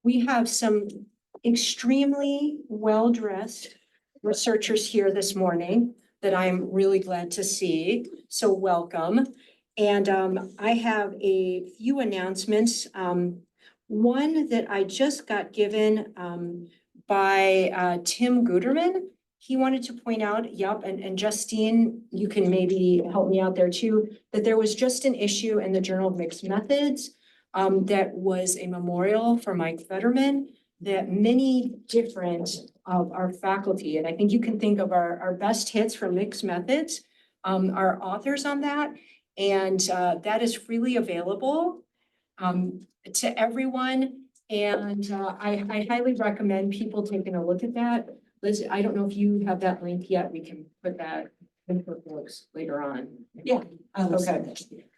we have some extremely well-dressed researchers here this morning that I'm really glad to see. So welcome. And I have a few announcements. One that I just got given by Tim Guterman. He wanted to point out, and Justine, you can maybe help me out there too, that there was just an issue in the Journal of Mixed Methods that was a memorial for Mike Fetterman, that many different of our faculty, and I think you can think of our best hits for mixed methods, are authors on that. And that is freely available to everyone. And I highly recommend people taking a look at that. Liz, I don't know if you have that link yet. We can put that in for folks later on. Yeah. Okay.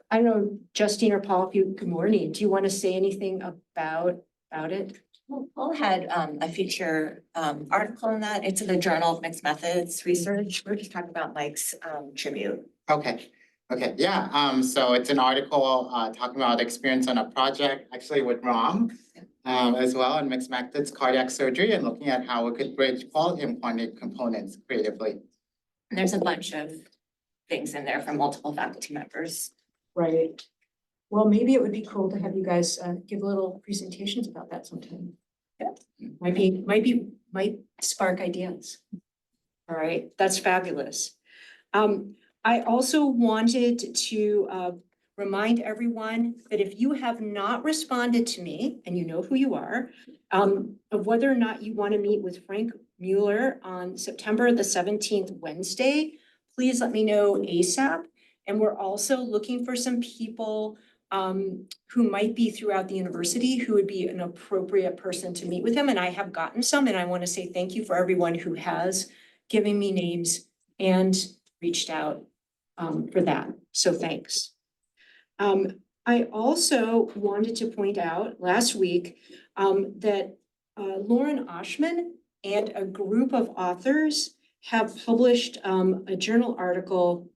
I don't know, Justine or Paul, if you, good morning. Do you want to say anything about it? Well, Paul had a feature article in that. It's in the Journal of Mixed Methods Research. We're just talking about Mike's tribute. Okay, yeah, so it's an article talking about experience on a project actually with Wong as well in mixed methods cardiac surgery and looking at how we could bridge quality and quantity components creatively. And there's a bunch of things in there from multiple faculty members. Right. Well, maybe it would be cool to have you guys give little presentations about that sometime. Yeah. Might spark ideas. All right, that's fabulous. I also wanted to remind everyone that if you have not responded to me, and you know who you are, of whether or not you want to meet with Frank Mueller on September the 17th, Wednesday, please let me know ASAP. And we're also looking for some people who might be throughout the university who would be an appropriate person to meet with him. And I have gotten some, and I want to say thank you for everyone who has given me names and reached out for that. So thanks. I also wanted to point out last week that Lauren Oshman and a group of authors have published a journal article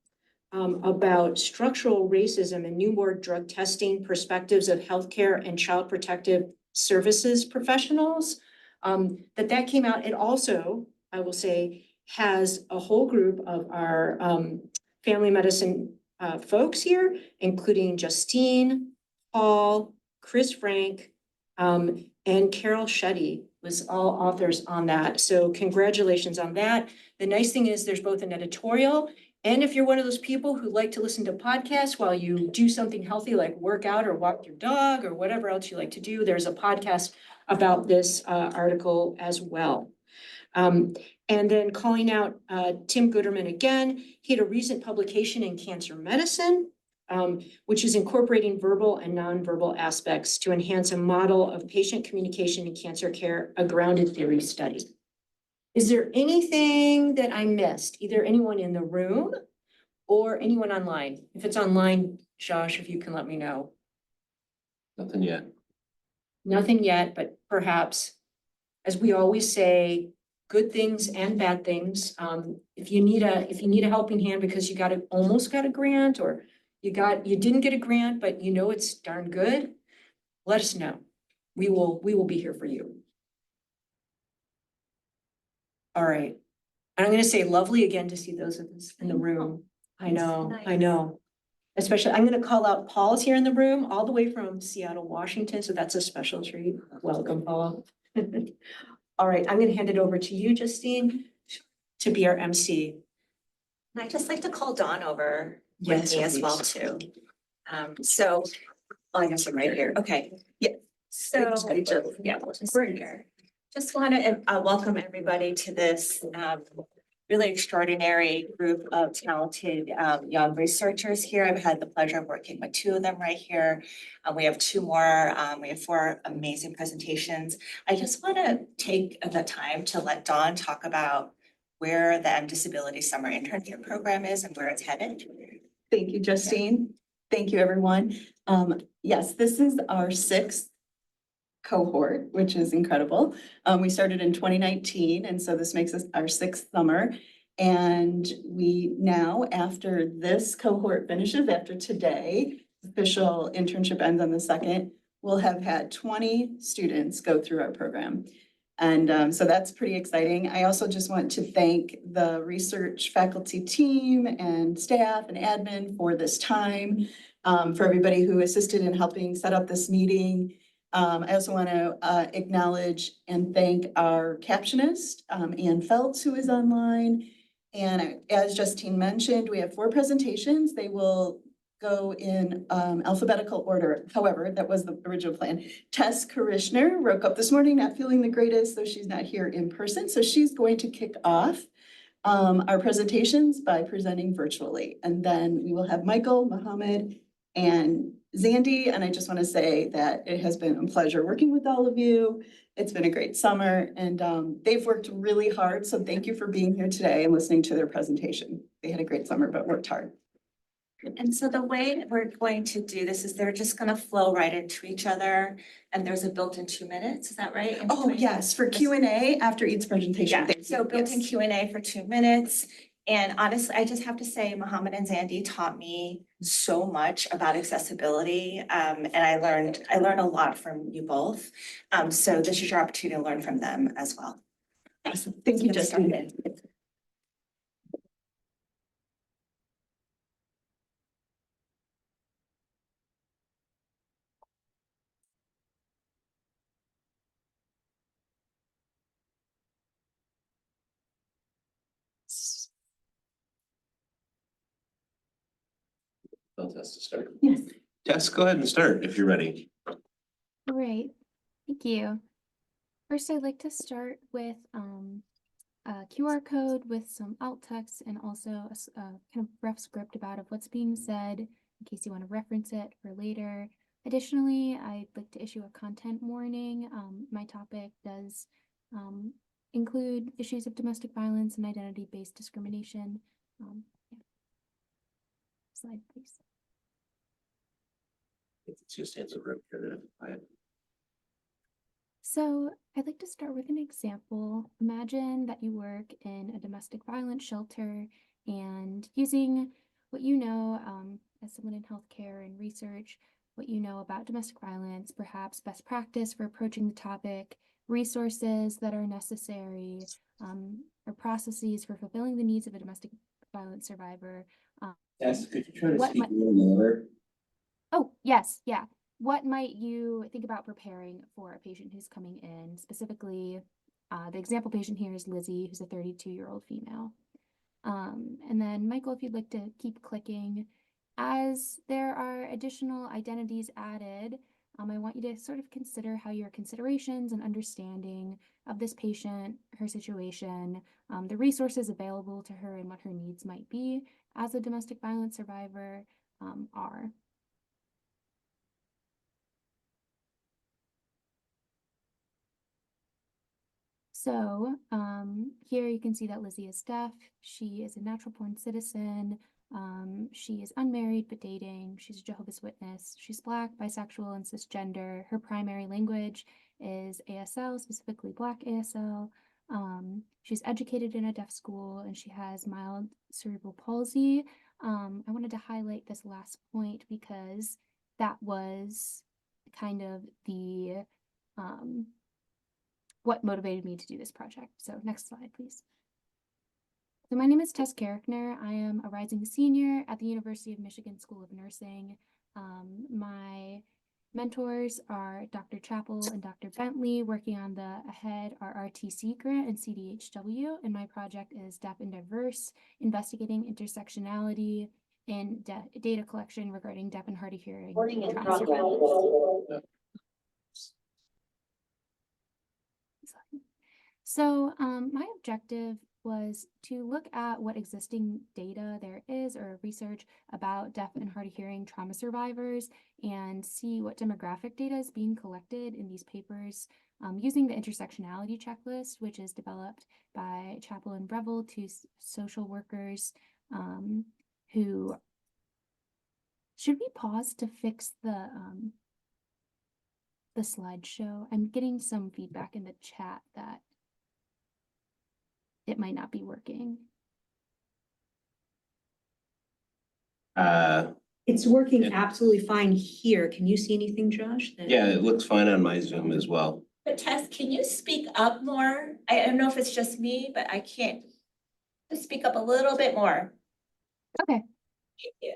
about structural racism and newborn drug testing perspectives of healthcare and child protective services professionals. That came out. It also, I will say, has a whole group of our family medicine folks here, including Justine, Paul, Chris Frank, and Carol Shetty was all authors on that. So congratulations on that. The nice thing is there's both an editorial, and if you're one of those people who like to listen to podcasts while you do something healthy, like work out or walk your dog or whatever else you like to do, there's a podcast about this article as well. And then calling out Tim Guterman again, he had a recent publication in Cancer Medicine, which is incorporating verbal and nonverbal aspects to enhance a model of patient communication in cancer care, a grounded theory study. Is there anything that I missed? Either anyone in the room or anyone online? If it's online, Josh, if you can let me know. Nothing yet. Nothing yet, but perhaps, as we always say, good things and bad things. If you need a helping hand because you almost got a grant, or you didn't get a grant, but you know it's darn good, let us know. We will be here for you. All right. And I'm going to say lovely again to see those of us in the room. I know. Especially, I'm going to call out Paul's here in the room, all the way from Seattle, Washington. So that's a special treat. Welcome, Paul. All right, I'm going to hand it over to you, Justine, to be our MC. And I'd just like to call Dawn over Yes, with me as well please. too. I guess I'm right here. Okay. Yeah. So yeah, we're here. Just want to welcome everybody to this really extraordinary group of talented young researchers here. I've had the pleasure of working with two of them right here. We have two more. We have 4 amazing presentations. I just want to take the time to let Dawn talk about where the MDisability Summer Internship Program is and where it's headed. Thank you, Justine. Thank you, everyone. Yes, this is our 6th cohort, which is incredible. We started in 2019, and so this makes us our 6th summer. And we now, after this cohort finishes, after today, official internship ends on the 2nd, we'll have had 20 students go through our program. And so that's pretty exciting. I also just want to thank the research faculty team and staff and admin for this time, for everybody who assisted in helping set up this meeting. I also want to acknowledge and thank our captionist, Ann Feltz, who is online. And as Justine mentioned, we have 4 presentations. They will go in alphabetical order. However, that was the original plan. Tess Carichner woke up this morning not feeling the greatest, so she's not here in person. So she's going to kick off our presentations by presenting virtually. And then we will have Michael, Mohammed, and Zandy. And I just want to say that it has been a pleasure working with all of you. It's been a great summer, and they've worked really hard. So thank you for being here today and listening to their presentation. They had a great summer, but worked hard. And so the way we're going to do this is they're just gonna flow right into each other, and there's a built-in 2 minutes, is that right? In Oh, between? yes, for Q&A after each presentation. Yeah, Thank so you. built-in Yes. Q&A for 2 minutes. And honestly, I just have to say, Mohammed and Zandy taught me so much about accessibility. And I learned a lot from you both. So this is your opportunity to learn from them as well. Awesome. Thank you, Let's get Justine. started. Tell Tess to start. Yes. Tess, go ahead and start if you're ready. All right, thank you. First, I'd like to start with a QR code with some alt text and also a kind of rough script about what's being said in case you want to reference it for later. Additionally, I'd like to issue a content warning. My topic does include issues of domestic violence and identity-based discrimination. Yeah. Slide, please. It's just hands over up here to So I'd like to start with an example. Imagine that you work in a domestic violence shelter and using what you know as someone in healthcare and research, what you know about domestic violence, perhaps best practice for approaching the topic, resources that are necessary, or processes for fulfilling the needs of a domestic violence survivor. Tess, could you try to What speak might- a little louder? Oh, yes, yeah. What might you think about preparing for a patient who's coming in? Specifically, the example patient here is Lizzie, who's a 32-year-old female. And then Michael, if you'd like to keep clicking, as there are additional identities added, I want you to sort of consider how your considerations and understanding of this patient, her situation, the resources available to her and what her needs might be as a domestic violence survivor are. So here you can see that Lizzie is deaf. She is a natural born citizen. She is unmarried but dating. She's a Jehovah's Witness. She's Black, bisexual, and cisgender. Her primary language is ASL, specifically Black ASL. She's educated in a deaf school and she has mild cerebral palsy. I wanted to highlight this last point because that was kind of the what motivated me to do this project. So next slide, please. So my name is Tess Carichner. I am a rising senior at the University of Michigan School of Nursing. My mentors are Dr. Chappell and Dr. Bentley, working on the AHEAD RRTC grant and CDHW, and my project is Deaf and Diverse, investigating intersectionality in data collection regarding deaf and hard of hearing trauma survivors. So my objective was to look at what existing data there is or research about deaf and hard of hearing trauma survivors and see what demographic data is being collected in these papers using the intersectionality checklist, which is developed by Chappell and Breville, two social workers who... Should we pause to fix the slideshow? I'm getting some feedback in the chat that it might not be working. It's working Yeah. absolutely fine here. Can you see anything, Josh? Yeah, it looks fine on my Zoom as well. But Tess, can you speak up more? I don't know if it's just me, but I can't. Just speak up a little bit more. Okay. Thank you.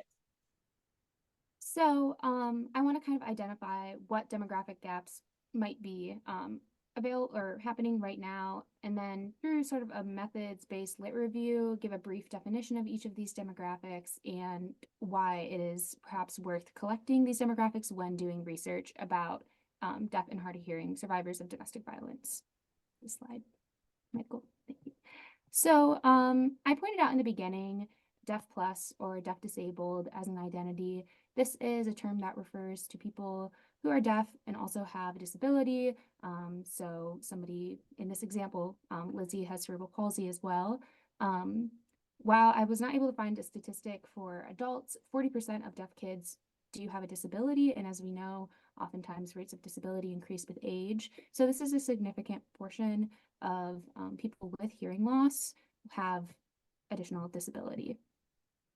So I want to kind of identify what demographic gaps might be available or happening right now, and then through sort of a methods-based lit review, give a brief definition of each of these demographics and why it is perhaps worth collecting these demographics when doing research about deaf and hard of hearing survivors of domestic violence. This slide, Michael, thank you. So I pointed out in the beginning, deaf plus or deaf disabled as an identity. This is a term that refers to people who are deaf and also have a disability. So somebody in this example, Lizzie has cerebral palsy as well. While I was not able to find a statistic for adults, 40% of deaf kids do have a disability. And as we know, oftentimes rates of disability increase with age. So this is a significant portion of people with hearing loss have additional disability.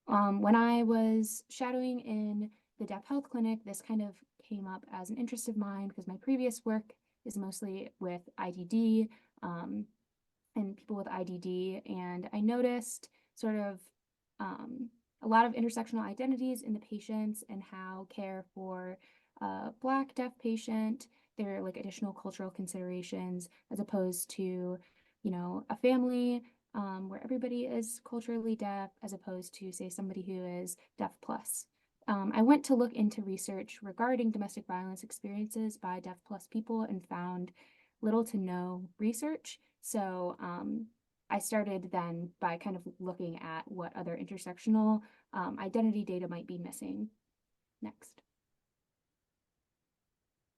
When I was shadowing in the deaf health clinic, this kind of came up as an interest of mine because my previous work is mostly with IDD and people with IDD. And I noticed sort of a lot of intersectional identities in the patients and how care for a Black deaf patient, there are like additional cultural considerations as opposed to, you know, a family where everybody is culturally deaf as opposed to, say, somebody who is deaf plus. I went to look into research regarding domestic violence experiences by deaf plus people and found little to no research. So I started then by kind of looking at what other intersectional identity data might be missing. Next.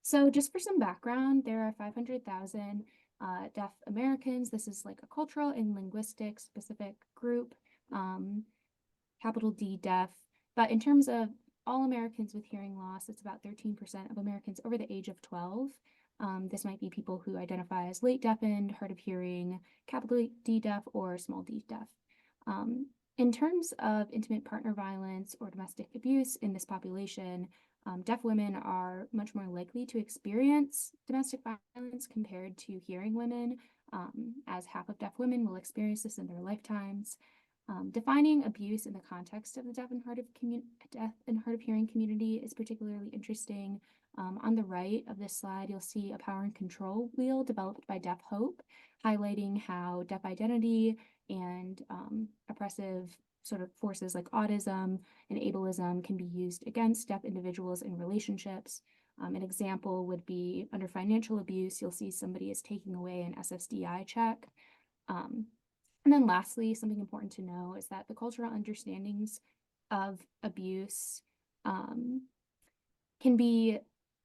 So just for some background, there are 500,000 deaf Americans. This is like a cultural and linguistic specific group, capital D deaf. But in terms of all Americans with hearing loss, it's about 13% of Americans over the age of 12. This might be people who identify as late deafened, hard of hearing, capital D deaf, or small d deaf. In terms of intimate partner violence or domestic abuse in this population, deaf women are much more likely to experience domestic violence compared to hearing women, as half of deaf women will experience this in their lifetimes. Defining abuse in the context of the deaf and hard of hearing community is particularly interesting. On the right of this slide, you'll see a power and control wheel developed by Deaf Hope, highlighting how deaf identity and oppressive sort of forces like autism and ableism can be used against deaf individuals in relationships. An example would be under financial abuse, you'll see somebody is taking away an SSDI check. And then lastly, something important to know is that the cultural understandings of abuse can be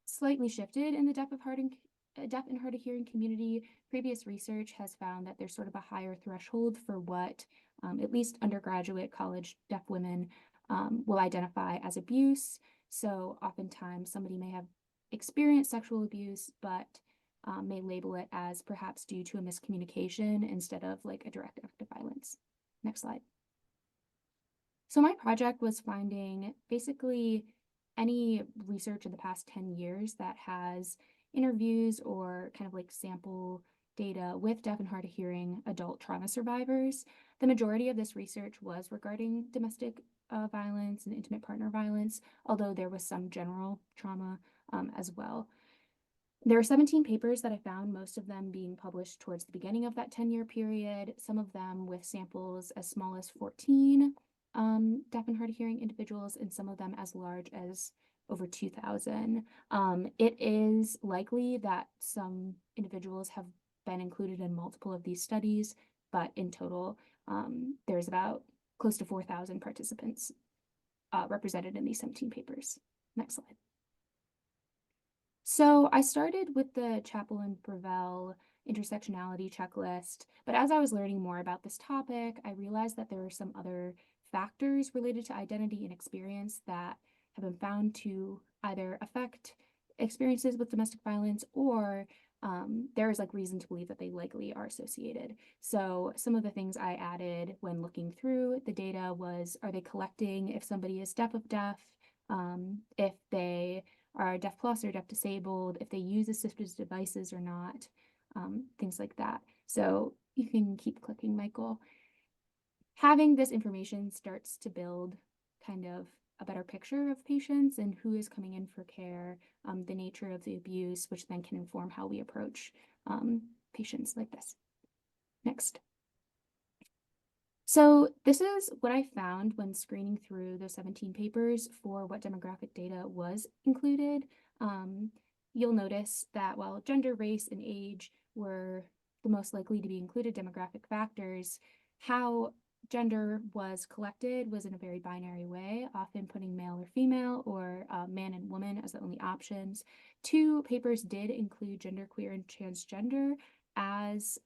slightly shifted in the deaf and hard of hearing community. Previous research has found that there's sort of a higher threshold for what at least undergraduate college deaf women will identify as abuse. So oftentimes somebody may have experienced sexual abuse, but may label it as perhaps due to a miscommunication instead of like a direct act of violence. Next slide. So my project was finding basically any research in the past 10 years that has interviews or kind of like sample data with deaf and hard of hearing adult trauma survivors. The majority of this research was regarding domestic violence and intimate partner violence, although there was some general trauma as well. There are 17 papers that I found, most of them being published towards the beginning of that 10-year period, some of them with samples as small as 14 deaf and hard of hearing individuals, and some of them as large as over 2,000. It is likely that some individuals have been included in multiple of these studies, but in total, there's about close to 4,000 participants represented in these 17 papers. Next slide. So I started with the Chappell and Gravel intersectionality checklist, but as I was learning more about this topic, I realized that there are some other factors related to identity and experience that have been found to either affect experiences with domestic violence or there is like reason to believe that they likely are associated. So some of the things I added when looking through the data was, are they collecting if somebody is deaf of deaf? if they are deaf plus or deaf disabled, if they use assistive devices or not, things like that. So you can keep clicking, Michael. Having this information starts to build kind of a better picture of patients and who is coming in for care, the nature of the abuse, which then can inform how we approach patients like this. Next. So this is what I found when screening through the 17 papers for what demographic data was included. You'll notice that while gender, race, and age were the most likely to be included demographic factors, how gender was collected was in a very binary way, often putting male or female or man and woman as the only options. 2 papers did include genderqueer and transgender as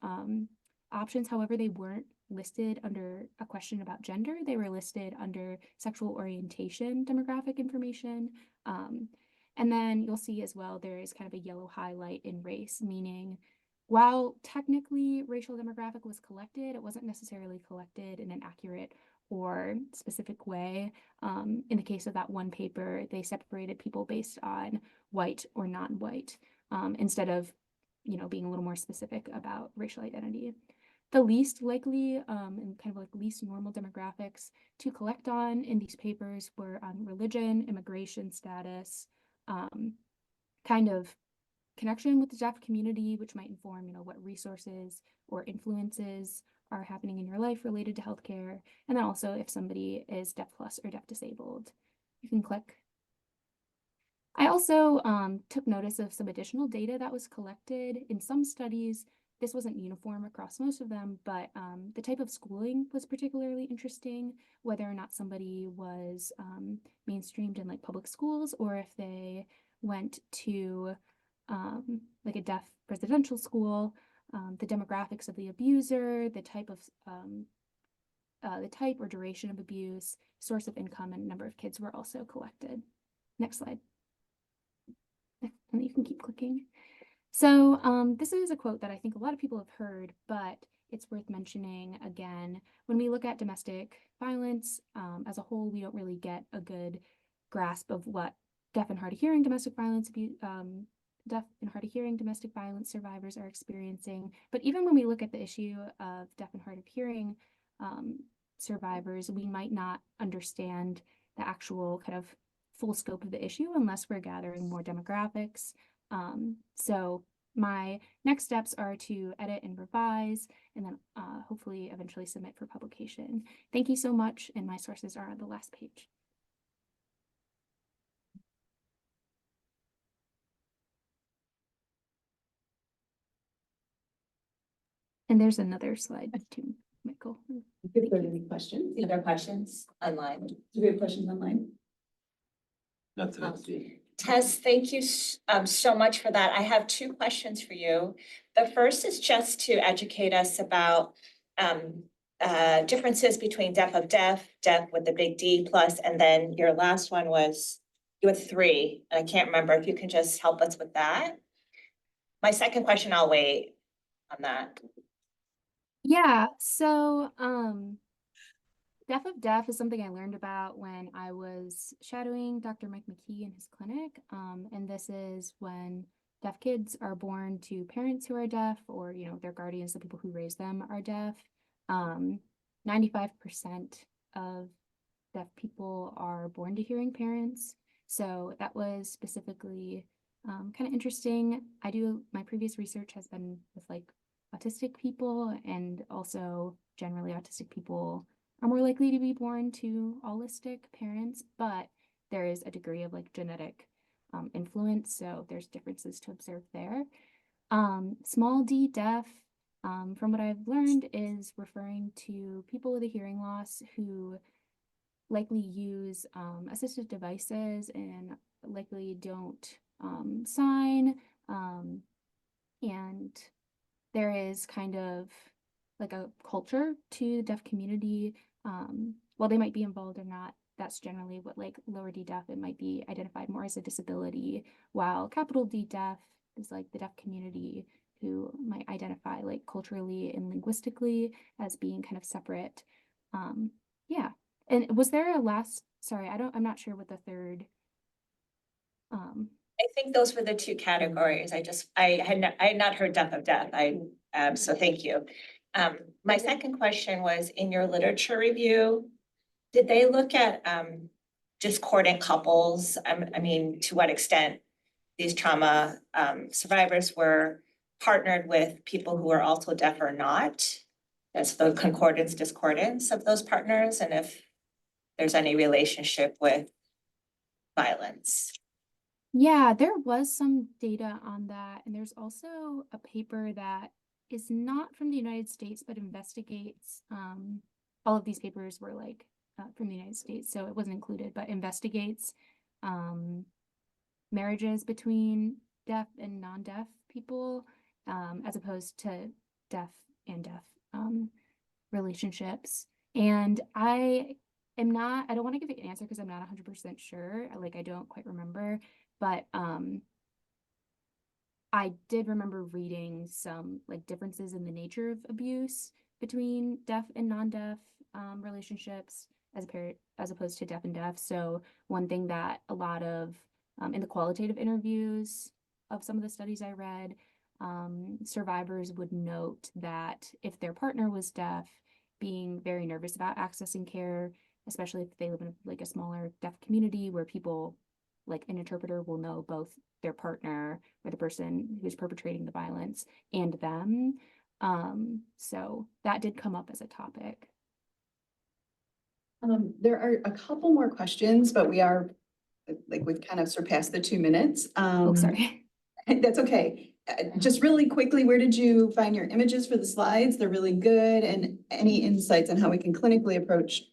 options. However, they weren't listed under a question about gender. They were listed under sexual orientation demographic information. And then you'll see as well, there is kind of a yellow highlight in race, meaning while technically racial demographic was collected, it wasn't necessarily collected in an accurate or specific way. In the case of that one paper, they separated people based on white or non-white, instead of, being a little more specific about racial identity. The least likely and kind of like least normal demographics to collect on in these papers were religion, immigration status, kind of connection with the deaf community, which might inform, what resources or influences are happening in your life related to healthcare, and then also if somebody is deaf plus or deaf disabled. You can click. I also took notice of some additional data that was collected in some studies. This wasn't uniform across most of them, but the type of schooling was particularly interesting, whether or not somebody was mainstreamed in like public schools or if they went to like a deaf residential school, the demographics of the abuser, the type or duration of abuse, source of income, and number of kids were also collected. Next slide. And you can keep clicking. So this is a quote that I think a lot of people have heard, but it's worth mentioning again. When we look at domestic violence as a whole, we don't really get a good grasp of what deaf and hard of hearing domestic violence survivors are experiencing. But even when we look at the issue of deaf and hard of hearing survivors, we might not understand the actual kind of full scope of the issue unless we're gathering more demographics. So my next steps are to edit and revise, and then hopefully eventually submit for publication. Thank you so much, and my sources are on the last page. And there's another slide too, Michael. If there are any questions, Other questions online? do we have questions online? Not that I see. Tess, thank you so much for that. I have 2 questions for you. The first is just to educate us about differences between deaf with the big D plus, and then your last one was, you had 3. I can't remember if you can just help us with that. My second question, I'll wait on that. Yeah, so deaf of deaf is something I learned about when I was shadowing Dr. Mike McKee in his clinic. And this is when deaf kids are born to parents who are deaf, or their guardians, the people who raise them, are deaf. 95% of deaf people are born to hearing parents. So that was specifically kind of interesting. My previous research has been with like autistic people, and also generally autistic people are more likely to be born to allistic parents, but there is a degree of like genetic influence, so there's differences to observe there. Small d deaf, from what I've learned, is referring to people with a hearing loss who likely use assistive devices and likely don't sign, and there is kind of like a culture to the deaf community. While they might be involved or not, that's generally what like lower D deaf, it might be identified more as a disability, while capital D deaf is like the deaf community who might identify like culturally and linguistically as being kind of separate. Yeah, And was there a last, sorry, I'm not sure what the third. I think those were the two categories. I had not heard death of death. So thank you. My second question was, in your literature review, did they look at, discordant couples? I mean, to what extent these trauma, survivors were partnered with people who were also deaf or not? That's the discordance of those partners, and if there's any relationship with violence. Yeah, there was some data on that, and there's also a paper that is not from the United States, but investigates, all of these papers were like from the United States, so it wasn't included, but investigates marriages between deaf and non-deaf people, as opposed to deaf and deaf relationships. And I don't want to give an answer because I'm not 100% sure. Like, I don't quite remember, but I did remember reading some like differences in the nature of abuse between deaf and non-deaf relationships as opposed to deaf and deaf. So one thing that a lot of in the qualitative interviews of some of the studies I read, survivors would note that if their partner was deaf, being very nervous about accessing care, especially if they live in like a smaller deaf community where people like an interpreter will know both their partner or the person who's perpetrating the violence and them. So that did come up as a topic. There are a couple more questions, but we are, like, we've kind of surpassed the 2 minutes. Oh, sorry. That's okay. Just really quickly, where did you find your images for the slides? They're really good. And any insights on how we can clinically approach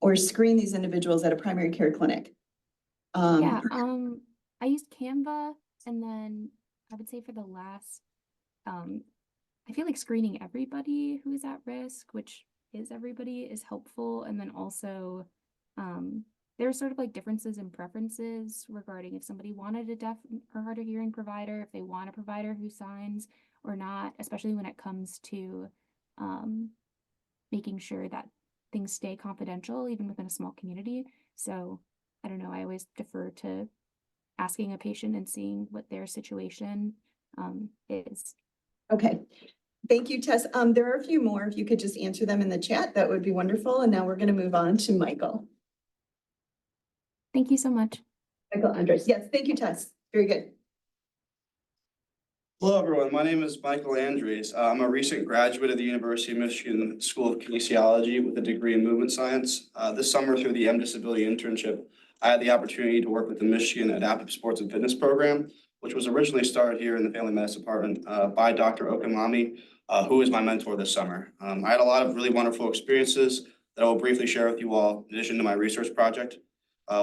or screen these individuals at a primary care clinic? Yeah, I used Canva, and then I would say for the last, I feel like screening everybody who is at risk, which is everybody, is helpful. And then also, there are sort of like differences in preferences regarding if somebody wanted a deaf or hard of hearing provider, if they want a provider who signs or not, especially when it comes to making sure that things stay confidential, even within a small community. So I don't know, I always defer to asking a patient and seeing what their situation is. Okay. Thank you, Tess. There are a few more. If you could just answer them in the chat, that would be wonderful. And now we're going to move on to Michael. Thank you so much. Michael Andres. Yes, thank you, Tess. Very good. Hello, everyone. My name is Michael Andres. I'm a recent graduate of the University of Michigan School of Kinesiology with a degree in movement science. This summer, through the MDisability internship, I had the opportunity to work with the Michigan Adaptive Sports and Fitness Program, which was originally started here in the Family Medicine Department by Dr. Okamami, who is my mentor this summer. I had a lot of really wonderful experiences that I will briefly share with you all, in addition to my research project,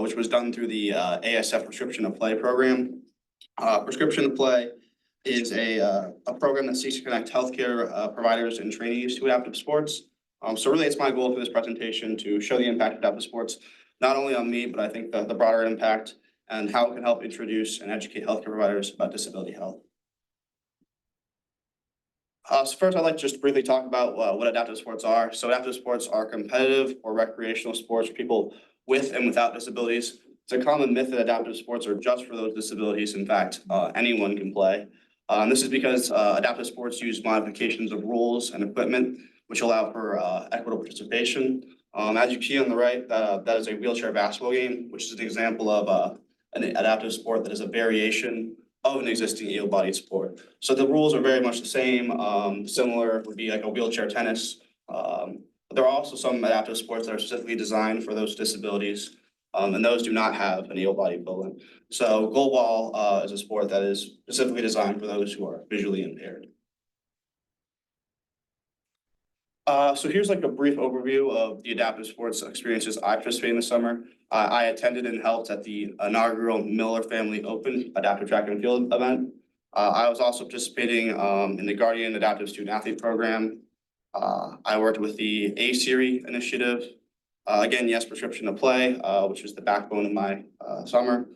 which was done through the ASF Prescription to Play program. Prescription to Play is a program that seeks to connect healthcare providers and trainees to adaptive sports. So really, it's my goal for this presentation to show the impact of adaptive sports, not only on me, but I think the broader impact and how it can help introduce and educate healthcare providers about disability health. So first, I'd like to just briefly talk about what adaptive sports are. So adaptive sports are competitive or recreational sports for people with and without disabilities. It's a common myth that adaptive sports are just for those disabilities. In fact, anyone can play. This is because adaptive sports use modifications of rules and equipment, which allow for equitable participation. As you see on the right, that is a wheelchair basketball game, which is an example of an adaptive sport that is a variation of an existing able-bodied sport. So the rules are very much the same. Similar would be like a wheelchair tennis. But there are also some adaptive sports that are specifically designed for those disabilities, and those do not have an able-bodied equivalent. So goalball is a sport that is specifically designed for those who are visually impaired. So here's like a brief overview of the adaptive sports experiences I participated in this summer. I attended and helped at the inaugural Miller Family Open Adaptive Track and Field event. I was also participating in the Guardian Adaptive Student Athlete Program. I worked with the A-Series initiative. Again, yes, Prescription to Play, which is the backbone of my summer.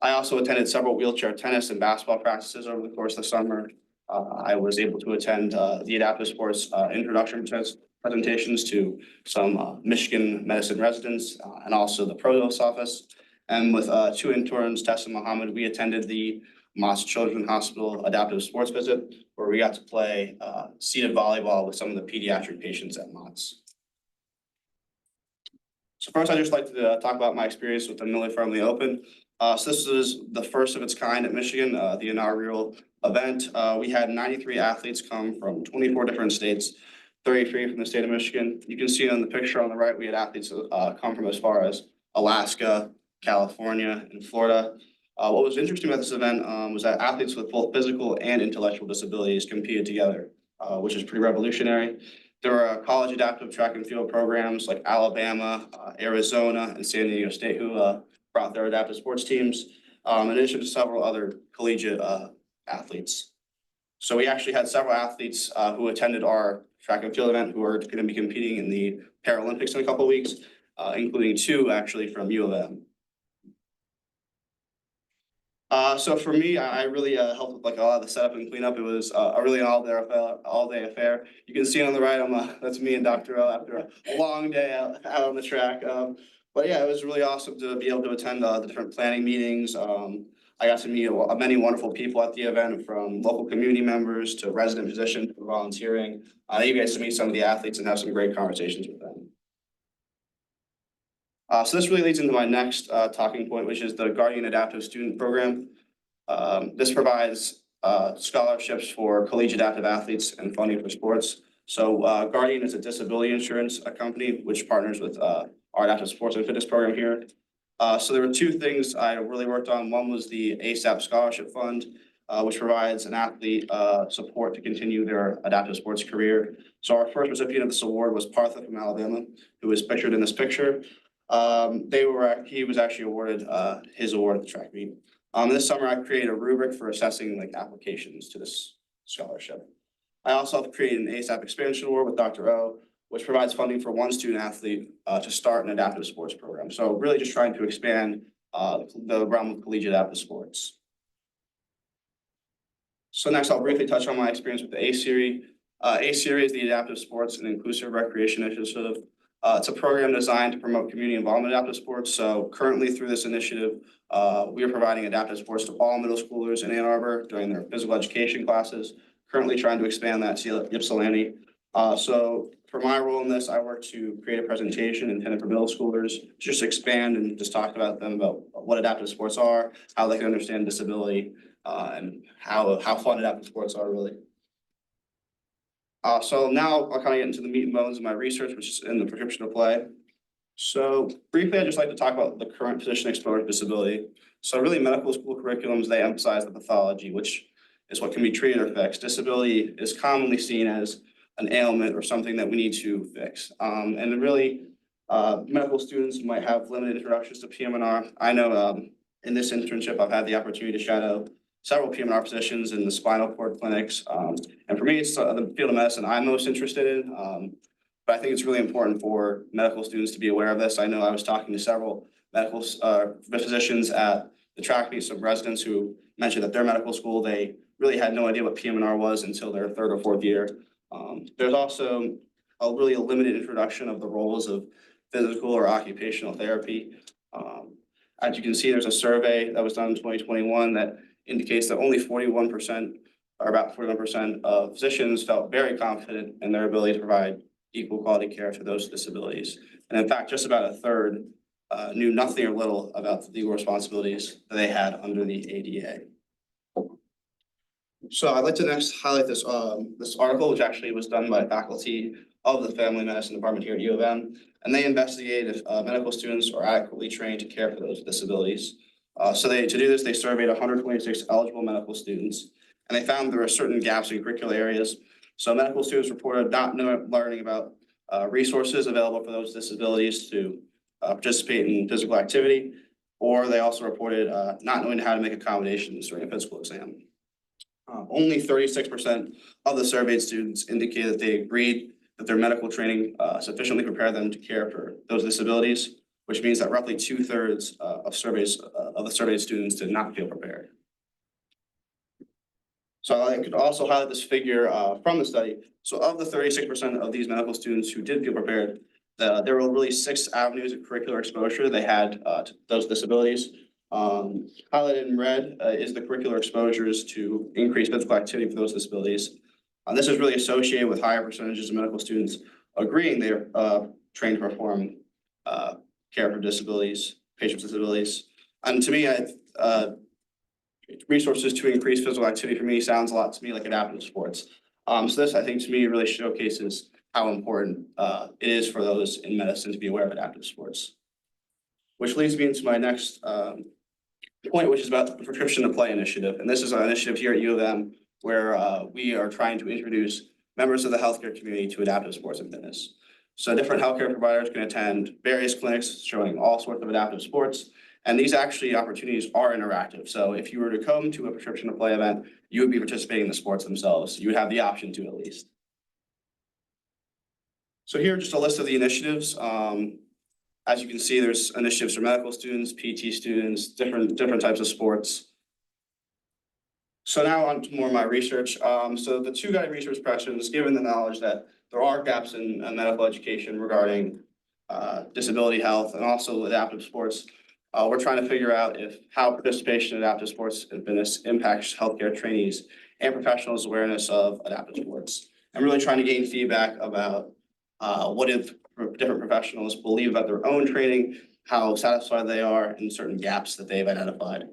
I also attended several wheelchair tennis and basketball practices over the course of the summer. I was able to attend the adaptive sports introduction presentations to some Michigan medicine residents and also the provost's office. And with two interns, Tess and Mohammed, we attended the Moss Children's Hospital adaptive sports visit, where we got to play seated volleyball with some of the pediatric patients at Mott's. So first, I'd just like to talk about my experience with the Millie Firmly Open. So this is the first of its kind at Michigan, the inaugural event. We had 93 athletes come from 24 different states, 33 from the state of Michigan. You can see on the picture on the right, we had athletes come from as far as Alaska, California, and Florida. What was interesting about this event was that athletes with both physical and intellectual disabilities competed together, which is pretty revolutionary. There were college adaptive track and field programs like Alabama, Arizona, and San Diego State who brought their adaptive sports teams, in addition to several other collegiate athletes. So we actually had several athletes who attended our track and field event who are going to be competing in the Paralympics in a couple of weeks, including two actually from U of M. So for me, I really helped with like a lot of the setup and cleanup. It was a really all day affair. You can see on the right, that's me and Dr. O after a long day out on the track. But yeah, it was really awesome to be able to attend the different planning meetings. I got to meet many wonderful people at the event, from local community members to resident physicians to volunteering. You guys to meet some of the athletes and have some great conversations with them. So this really leads into my next talking point, which is the Guardian Adaptive Student Program. This provides scholarships for collegiate adaptive athletes and funding for sports. So Guardian is a disability insurance company which partners with our adaptive sports and fitness program here. So there were two things I really worked on. One was the ASAP Scholarship Fund, which provides an athlete support to continue their adaptive sports career. So our first recipient of this award was Partha from Alabama, who is pictured in this picture. He was actually awarded his award at the track meet. This summer I created a rubric for assessing like applications to this scholarship. I also have created an ASAP Expansion Award with Dr. O, which provides funding for one student athlete to start an adaptive sports program. So really just trying to expand the realm of collegiate adaptive sports. So next I'll briefly touch on my experience with the A-Series. A-Series is the Adaptive Sports and Inclusive Recreation Initiative. It's a program designed to promote community involvement in adaptive sports. So currently through this initiative, we are providing adaptive sports to all middle schoolers in Ann Arbor during their physical education classes, currently trying to expand that to Ypsilanti. So for my role in this, I work to create a presentation intended for middle schoolers, just expand and just talk about them about what adaptive sports are, how they can understand disability, and how fun adaptive sports are really. So now I'll kind of get into the meat and bones of my research, which is in the prescription of play. So briefly, I'd just like to talk about the current physician exposure to disability. So really medical school curriculums, they emphasize the pathology, which is what can be treated or fixed. Disability is commonly seen as an ailment or something that we need to fix. And really, medical students might have limited introductions to PM&R. I know in this internship, I've had the opportunity to shadow several PM&R positions in the spinal cord clinics. And for me, it's the field of medicine I'm most interested in. But I think it's really important for medical students to be aware of this. I know I was talking to several medical physicians at the track meet, some residents who mentioned that their medical school, they really had no idea what PM&R was until their third or fourth year. There's also a really limited introduction of the roles of physical or occupational therapy. As you can see, there's a survey that was done in 2021 that indicates that only 41% or about 41% of physicians felt very confident in their ability to provide equal quality care to those with disabilities. And in fact, just about a third knew nothing or little about the legal responsibilities that they had under the ADA. So I'd like to next highlight this article, which actually was done by faculty of the Family Medicine Department here at U of M. And they investigated if medical students are adequately trained to care for those with disabilities. To do this, they surveyed 126 eligible medical students, and they found there were certain gaps in curricular areas. So medical students reported not learning about resources available for those with disabilities to participate in physical activity, or they also reported not knowing how to make accommodations during a physical exam. Only 36% of the surveyed students indicated that they agreed that their medical training sufficiently prepared them to care for those disabilities, which means that roughly 2/3 of the surveyed students did not feel prepared. So I could also highlight this figure from the study. So of the 36% of these medical students who did feel prepared, there were really 6 avenues of curricular exposure they had to those disabilities. Highlighted in red is the curricular exposures to increase physical activity for those disabilities. This is really associated with higher percentages of medical students agreeing they're trained to perform care for disabilities, patients with disabilities. And to me, resources to increase physical activity for me sounds a lot to me like adaptive sports. So this, I think, to me really showcases how important it is for those in medicine to be aware of adaptive sports. Which leads me into my next point, which is about the Prescription to Play initiative. And this is an initiative here at U of M where we are trying to introduce members of the healthcare community to adaptive sports and fitness. So different healthcare providers can attend various clinics showing all sorts of adaptive sports. And these actually opportunities are interactive. So if you were to come to a Prescription to Play event, you would be participating in the sports themselves. You would have the option to at least. So here are just a list of the initiatives. As you can see, there's initiatives for medical students, PT students, different types of sports. So now on to more of my research. So the 2 guiding research questions, given the knowledge that there are gaps in medical education regarding disability health and also adaptive sports, we're trying to figure out how participation in adaptive sports and fitness impacts healthcare trainees and professionals' awareness of adaptive sports. I'm really trying to gain feedback about what if different professionals believe about their own training, how satisfied they are, and certain gaps that they've identified.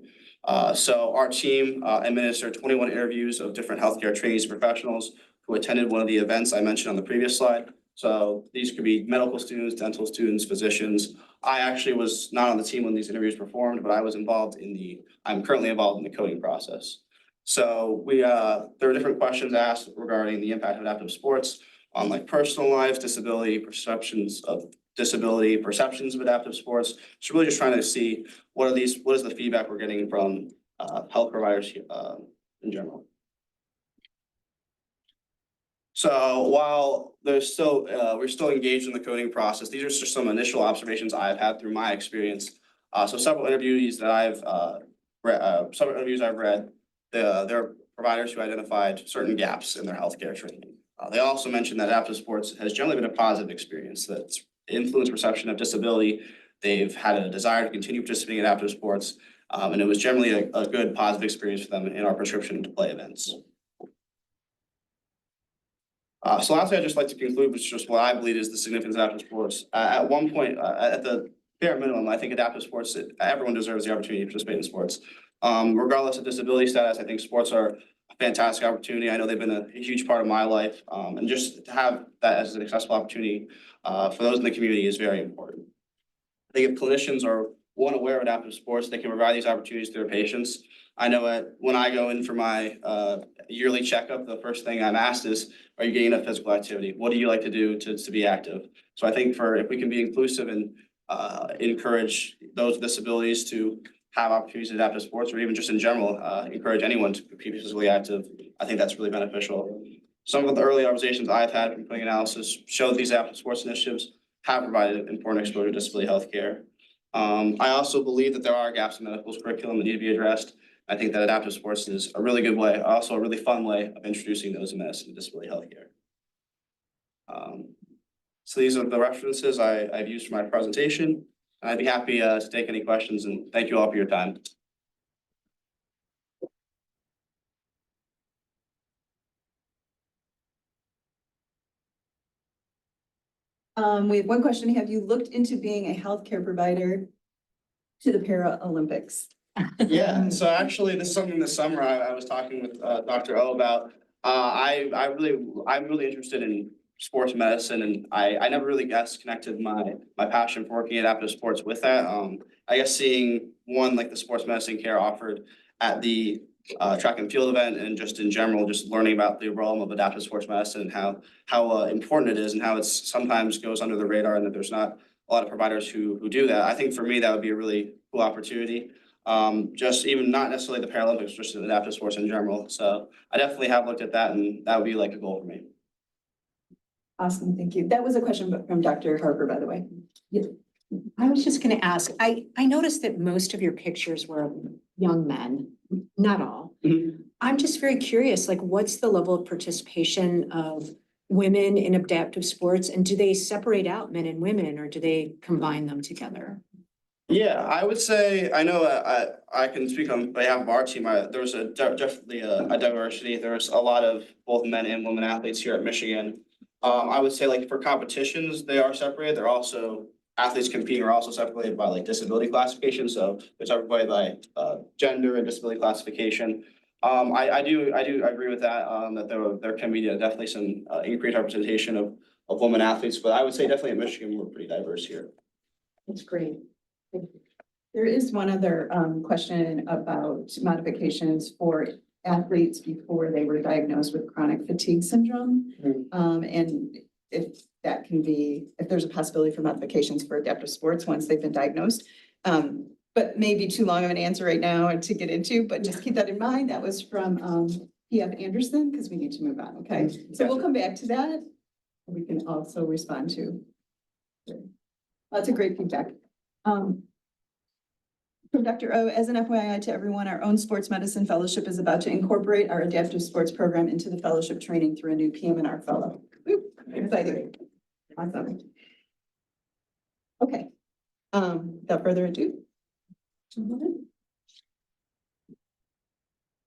So our team administered 21 interviews of different healthcare trainees and professionals who attended one of the events I mentioned on the previous slide. So these could be medical students, dental students, physicians. I actually was not on the team when these interviews were performed, but I'm currently involved in the coding process. So there are different questions asked regarding the impact of adaptive sports on like personal life, disability, perceptions of disability, perceptions of adaptive sports. So really just trying to see what is the feedback we're getting from health providers in general. So while we're still engaged in the coding process, these are just some initial observations I've had through my experience. So several interviews I've read, there are providers who identified certain gaps in their healthcare training. They also mentioned that adaptive sports has generally been a positive experience that's influenced perception of disability. They've had a desire to continue participating in adaptive sports, and it was generally a good positive experience for them in our Prescription to Play events. So lastly, I'd just like to conclude with just what I believe is the significance of adaptive sports. At one point, at the bare minimum, I think adaptive sports, everyone deserves the opportunity to participate in sports. Regardless of disability status, I think sports are a fantastic opportunity. I know they've been a huge part of my life, and just to have that as an accessible opportunity for those in the community is very important. I think if clinicians are aware of adaptive sports, they can provide these opportunities to their patients. I know when I go in for my yearly checkup, the first thing I'm asked is, are you getting enough physical activity? What do you like to do to be active? So I think if we can be inclusive and encourage those with disabilities to have opportunities in adaptive sports, or even just in general, encourage anyone to be physically active, I think that's really beneficial. Some of the early observations I've had from coding analysis show that these adaptive sports initiatives have provided important exposure to disability healthcare. I also believe that there are gaps in medical curriculum that need to be addressed. I think that adaptive sports is a really good way, also a really fun way of introducing those in medicine to disability healthcare. So these are the references I've used for my presentation. I'd be happy to take any questions, and thank you all for your time. We have one question. Have you looked into being a healthcare provider to the Paralympics? Yeah, so actually this is something this summer I was talking with Dr. O about. I'm really interested in sports medicine, and I never really connected my passion for working at adaptive sports with that. I guess seeing one like the sports medicine care offered at the track and field event, and just in general, just learning about the realm of adaptive sports medicine and how important it is, and how it's sometimes goes under the radar, and that there's not a lot of providers who do that. I think for me that would be a really cool opportunity. Just even not necessarily the Paralympics, just in adaptive sports in general. So I definitely have looked at that, and that would be like a goal for me. Awesome, thank you. That was a question from Dr. Harper, by the way. I was just gonna ask, I noticed that most of your pictures were of young men, not all. I'm just very curious, like, what's the level of participation of women in adaptive sports? And do they separate out men and women, or do they combine them together? Yeah, I would say, I know, I can speak on behalf of our team, there's definitely a diversity, there's a lot of both men and women athletes here at Michigan. I would say like for competitions, they are separated, they're also, athletes competing are also separated by like disability classification, so there's everybody by gender and disability classification. I do agree with that, that there can be definitely some increased representation of women athletes, but I would say definitely at Michigan, we're pretty diverse here. That's great. There is one other question about modifications for athletes before they were diagnosed with chronic fatigue syndrome. And if that can be, if there's a possibility for modifications for adaptive sports once they've been diagnosed. But maybe too long of an answer right now to get into, but just keep that in mind. That was from P.F. Anderson, because we need to move on, okay? So we'll come back to that. We can also respond to. Lots of great feedback. From Dr. O, as an FYI to everyone, our own sports medicine fellowship is about to incorporate our adaptive sports program into the fellowship training through a new PM&R fellow. Woo, exciting. Awesome. Okay, without further ado.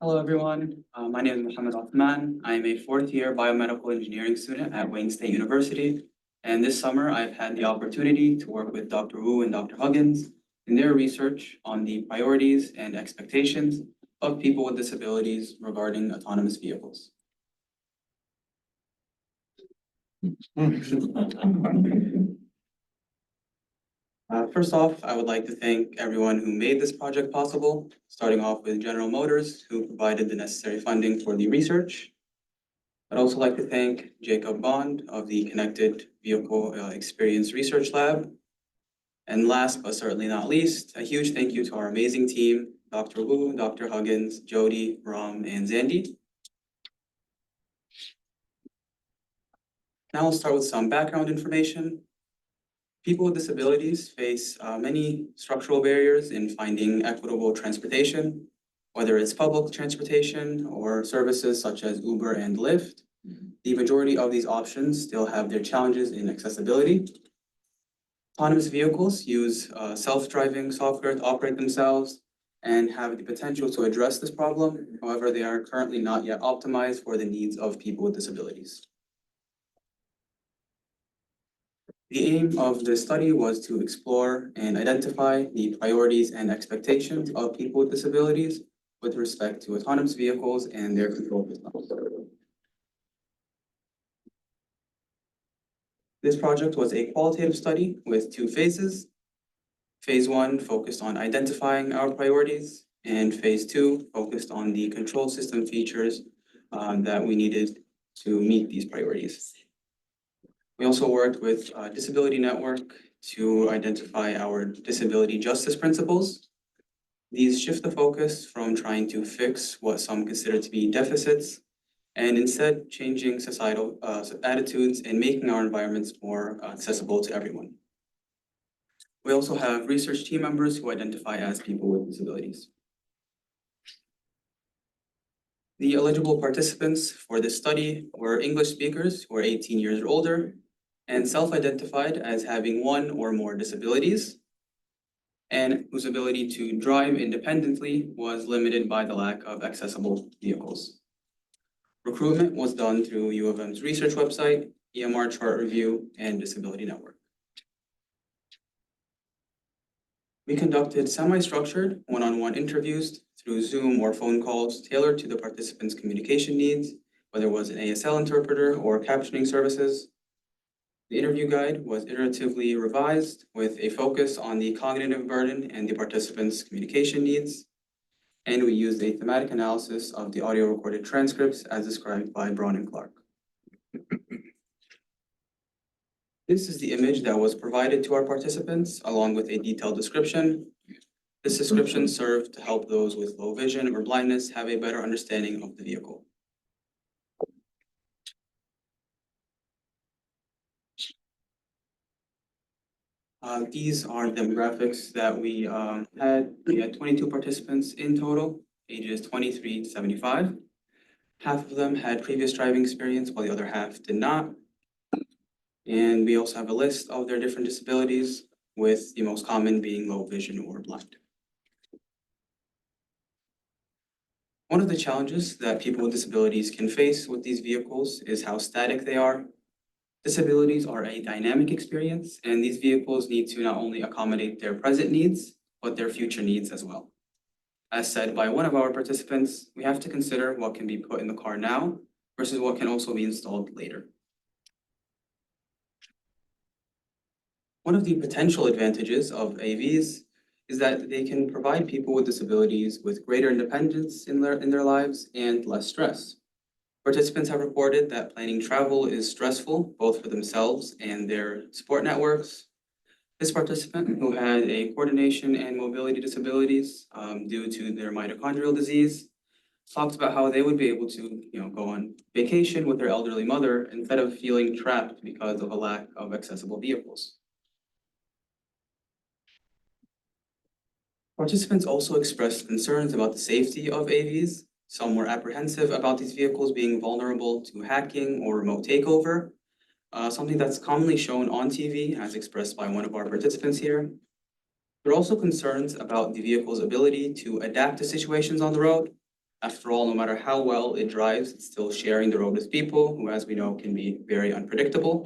Hello, everyone. My name is Mohammed Othman. I am a fourth-year biomedical engineering student at Wayne State University. And this summer, I've had the opportunity to work with Dr. Wu and Dr. Huggins in their research on the priorities and expectations of people with disabilities regarding autonomous vehicles. First off, I would like to thank everyone who made this project possible, starting off with General Motors, who provided the necessary funding for the research. I'd also like to thank Jacob Bond of the Connected Vehicle Experience Research Lab. And last but certainly not least, a huge thank you to our amazing team, Dr. Wu, Dr. Huggins, Jody, Ram, and Zandy. Now we'll start with some background information. People with disabilities face many structural barriers in finding equitable transportation, whether it's public transportation or services such as Uber and Lyft. The majority of these options still have their challenges in accessibility. Autonomous vehicles use self-driving software to operate themselves and have the potential to address this problem. However, they are currently not yet optimized for the needs of people with disabilities. The aim of this study was to explore and identify the priorities and expectations of people with disabilities with respect to autonomous vehicles and their control systems. This project was a qualitative study with two phases. Phase 1 focused on identifying our priorities, and phase 2 focused on the control system features that we needed to meet these priorities. We also worked with Disability Network to identify our disability justice principles. These shift the focus from trying to fix what some consider to be deficits, and instead changing societal attitudes and making our environments more accessible to everyone. We also have research team members who identify as people with disabilities. The eligible participants for this study were English speakers who are 18 years or older and self-identified as having one or more disabilities, and whose ability to drive independently was limited by the lack of accessible vehicles. Recruitment was done through U of M's research website, EMR chart review, and Disability Network. We conducted semi-structured one-on-one interviews through Zoom or phone calls tailored to the participants' communication needs, whether it was an ASL interpreter or captioning services. The interview guide was iteratively revised with a focus on the cognitive burden and the participants' communication needs. And we used a thematic analysis of the audio recorded transcripts as described by Braun and Clark. This is the image that was provided to our participants along with a detailed description. This description served to help those with low vision or blindness have a better understanding of the vehicle. These are demographics that we had. We had 22 participants in total. ages 23 to 75. Half of them had previous driving experience, while the other half did not. And we also have a list of their different disabilities, with the most common being low vision or blind. One of the challenges that people with disabilities can face with these vehicles is how static they are. Disabilities are a dynamic experience, and these vehicles need to not only accommodate their present needs, but their future needs as well. As said by one of our participants, we have to consider what can be put in the car now versus what can also be installed later. One of the potential advantages of AVs is that they can provide people with disabilities with greater independence in their lives and less stress. Participants have reported that planning travel is stressful, both for themselves and their support networks. This participant, who had a coordination and mobility disabilities due to their mitochondrial disease, talked about how they would be able to, go on vacation with their elderly mother instead of feeling trapped because of a lack of accessible vehicles. Participants also expressed concerns about the safety of AVs. Some were apprehensive about these vehicles being vulnerable to hacking or remote takeover, something that's commonly shown on TV, as expressed by one of our participants here. There are also concerns about the vehicle's ability to adapt to situations on the road. After all, no matter how well it drives, it's still sharing the road with people who, as we know, can be very unpredictable.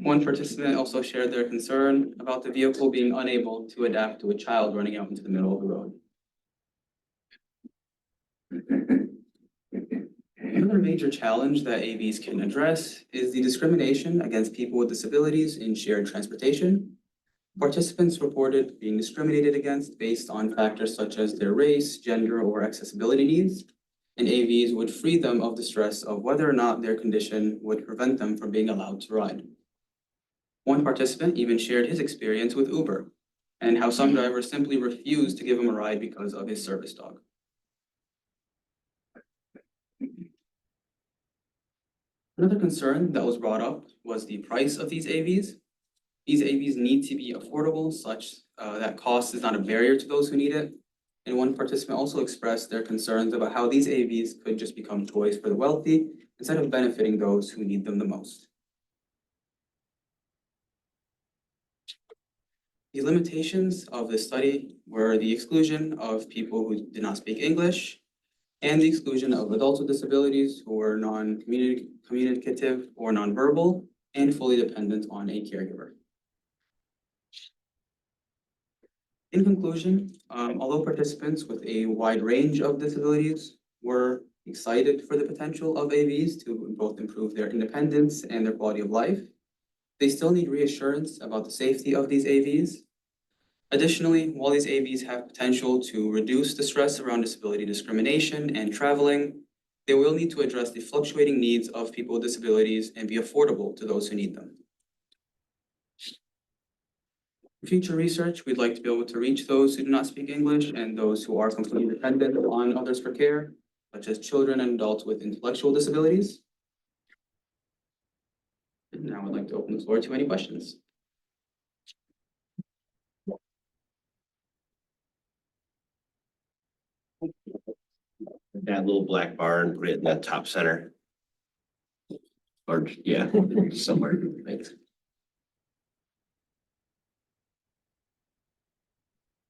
One participant also shared their concern about the vehicle being unable to adapt to a child running out into the middle of the road. Another major challenge that AVs can address is the discrimination against people with disabilities in shared transportation. Participants reported being discriminated against based on factors such as their race, gender, or accessibility needs, and AVs would free them of the stress of whether or not their condition would prevent them from being allowed to ride. One participant even shared his experience with Uber and how some drivers simply refused to give him a ride because of his service dog. Another concern that was brought up was the price of these AVs. These AVs need to be affordable such that cost is not a barrier to those who need it. And one participant also expressed their concerns about how these AVs could just become toys for the wealthy instead of benefiting those who need them the most. The limitations of this study were the exclusion of people who did not speak English and the exclusion of adults with disabilities who were non-communicative or nonverbal and fully dependent on a caregiver. In conclusion, although participants with a wide range of disabilities were excited for the potential of AVs to both improve their independence and their quality of life, they still need reassurance about the safety of these AVs. Additionally, while these AVs have potential to reduce the stress around disability discrimination and traveling, they will need to address the fluctuating needs of people with disabilities and be affordable to those who need them. For future research, we'd like to be able to reach those who do not speak English and those who are completely dependent on others for care, such as children and adults with intellectual disabilities. And now I'd like to open the floor to any questions. That little black bar and put it in that top center. Or, yeah, somewhere. Thanks.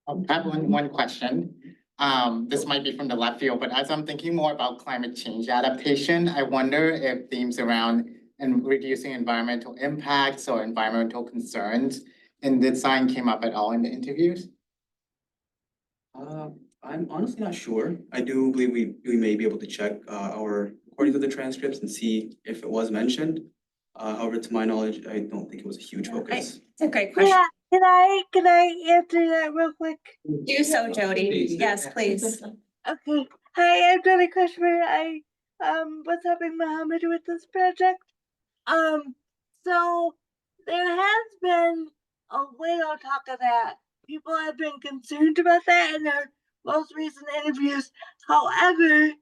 I have one question. This might be from the left field, but as I'm thinking more about climate change adaptation, I wonder if themes around and reducing environmental impacts or environmental concerns in design came up at all in the interviews? I'm honestly not sure. I do believe we may be able to check our recordings of the transcripts and see if it was mentioned. However, to my knowledge, I don't think it was a huge focus. It's a great question. Yeah, can I answer that real quick? Do so, Jody. Please. Yes, please. Okay. Hi, I'm Jody Carichner. I was helping Mohammed with this project. So there has been a little talk of that. People have been concerned about that in their most recent interviews. However,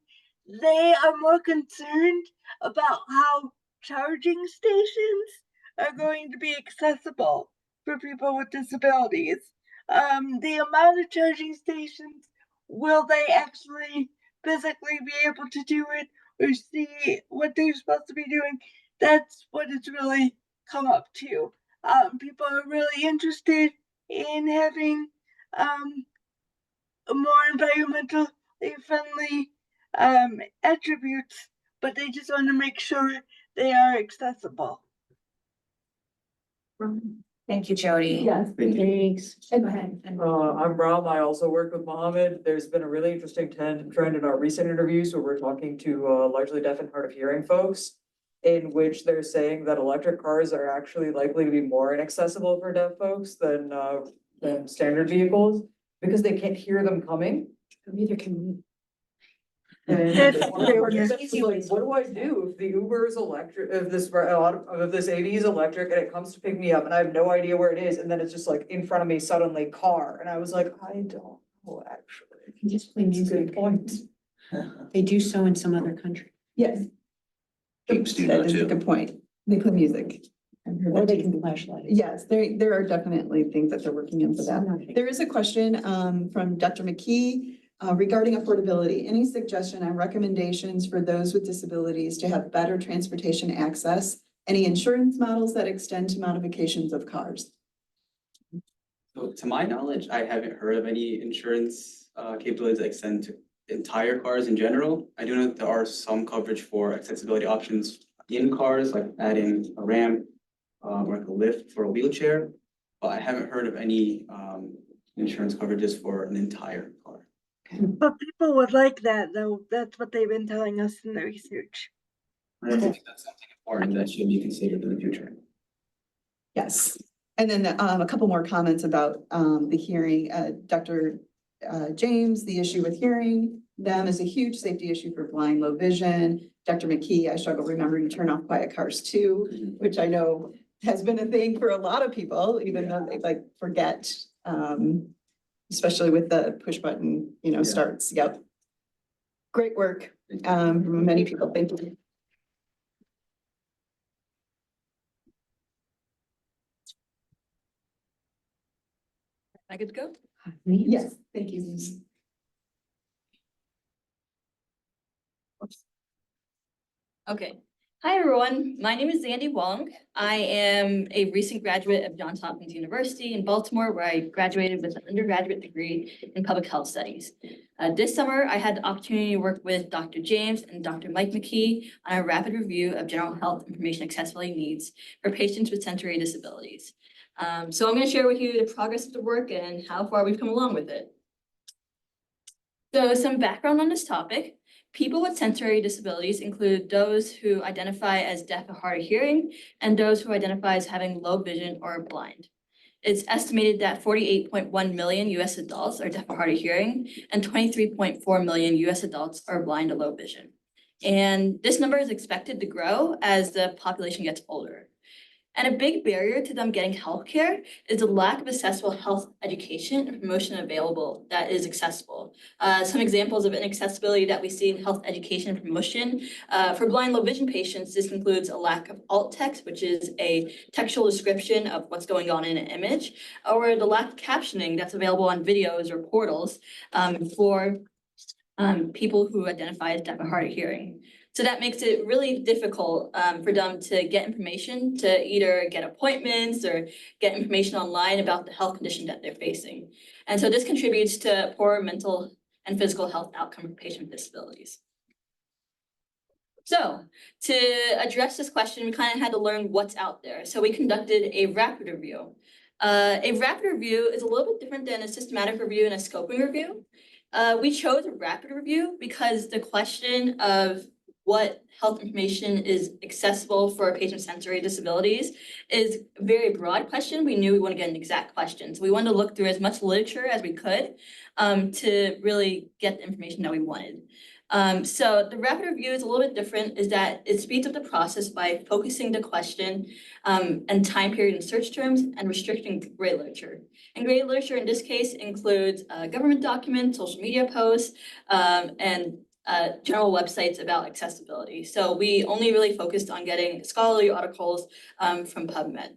they are more concerned about how charging stations are going to be accessible for people with disabilities. The amount of charging stations will they actually physically be able to do it or see what they're supposed to be doing? That's what it's really come up to. People are really interested in having more environmentally friendly attributes, but they just want to make sure they are accessible. Thank you, Jody. Yes. Thanks. Go ahead. I'm Ram. I also work with Mohammed. There's been a really interesting trend in our recent interviews where we're talking to largely deaf and hard of hearing folks, in which they're saying that electric cars are actually likely to be more inaccessible for deaf folks than standard vehicles because they can't hear them coming. Neither can we. And That's like, what do I do if the Uber is electric, if this, a lot of this AV is electric and it comes to pick me up and I have no idea where it is, and then it's just like in front of me suddenly car, and I was like, I don't know, actually. Can just play It's a music. good point. They do so in some other country. Yes. Jeeps do That that is a too. good point. They play music. I've heard Or that they too. can flashlight. Yes, there are definitely things that they're working in for that. There is a question from Dr. McKee regarding affordability. Any suggestion on recommendations for those with disabilities to have better transportation access? Any insurance models that extend to modifications of cars? So to my knowledge, I haven't heard of any insurance capabilities that extend to entire cars in general. I do know that there are some coverage for accessibility options in cars, like adding a ramp or like a lift for a wheelchair. But I haven't heard of any insurance coverages for an entire car. But people would like that, though. That's what they've been telling us in the research. And I think that's something important that should be considered in the future. Yes. And then a couple more comments about the hearing. Dr. James, the issue with hearing them is a huge safety issue for blind, low vision. Dr. McKee, I struggle remembering to turn off quiet cars too, which I know has been a thing for a lot of people, even though they like forget, especially with the push button, starts. Yep. Great work from many people. Thank you. I good to go? Yes, thank you. Okay. Hi, everyone. My name is Zandy Wong. I am a recent graduate of Johns Hopkins University in Baltimore, where I graduated with an undergraduate degree in public health studies. This summer, I had the opportunity to work with Dr. James and Dr. Mike McKee on a rapid review of general health information accessibility needs for patients with sensory disabilities. So I'm going to share with you the progress of the work and how far we've come along with it. So some background on this topic. People with sensory disabilities include those who identify as deaf or hard of hearing and those who identify as having low vision or blind. It's estimated that 48.1 million US adults are deaf or hard of hearing and 23.4 million US adults are blind or low vision. And this number is expected to grow as the population gets older. And a big barrier to them getting healthcare is the lack of accessible health education and promotion available that is accessible. Some examples of inaccessibility that we see in health education and promotion for blind low vision patients, this includes a lack of alt text, which is a textual description of what's going on in an image, or the lack of captioning that's available on videos or portals for people who identify as deaf or hard of hearing. So that makes it really difficult for them to get information, to either get appointments or get information online about the health condition that they're facing. And so this contributes to poor mental and physical health outcome for patients with disabilities. So to address this question, we kind of had to learn what's out there. So we conducted a rapid review. A rapid review is a little bit different than a systematic review and a scoping review. We chose a rapid review because the question of what health information is accessible for a patient with sensory disabilities is a very broad question. We knew we want to get an exact question. So we wanted to look through as much literature as we could to really get the information that we wanted. So the rapid review is a little bit different, is that it speeds up the process by focusing the question and time period in search terms and restricting gray literature. And gray literature in this case includes government documents, social media posts, and general websites about accessibility. So we only really focused on getting scholarly articles from PubMed.